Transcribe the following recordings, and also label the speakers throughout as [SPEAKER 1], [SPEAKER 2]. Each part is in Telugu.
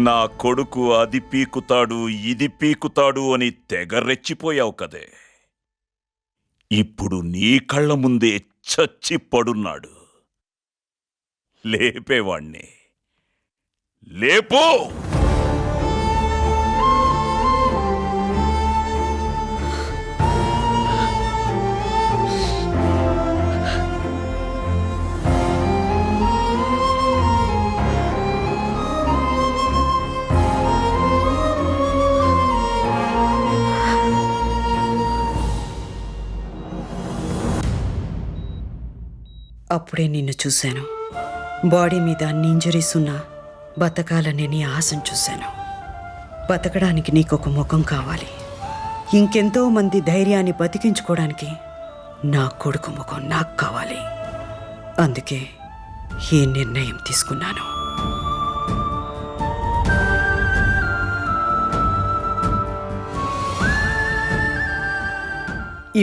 [SPEAKER 1] నా కొడుకు అది పీకుతాడు ఇది పీకుతాడు అని తెగ రెచ్చిపోయావు కదే. ఇప్పుడు నీ కళ్ళ ముందే చచ్చి పడున్నాడు. లేపేవాణ్ణి లేపో.
[SPEAKER 2] అప్పుడే నిన్ను చూశాను. బాడీ మీద అన్ని ఇంజరీస్ ఉన్నా బతకాలనే నీ ఆశను చూశాను. బతకడానికి నీకొక ముఖం కావాలి. ఇంకెంతో మంది ధైర్యాన్ని బతికించుకోవడానికి నా కొడుకు ముఖం నాకు కావాలి. అందుకే ఈ నిర్ణయం తీసుకున్నాను.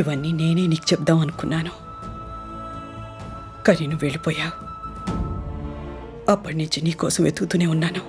[SPEAKER 2] ఇవన్నీ నేనే నీకు చెప్దాం అనుకున్నాను, కానీ నువ్వు వెళ్ళిపోయావు. అప్పటి నుంచి నీకోసం వెతుకుతూనే ఉన్నాను.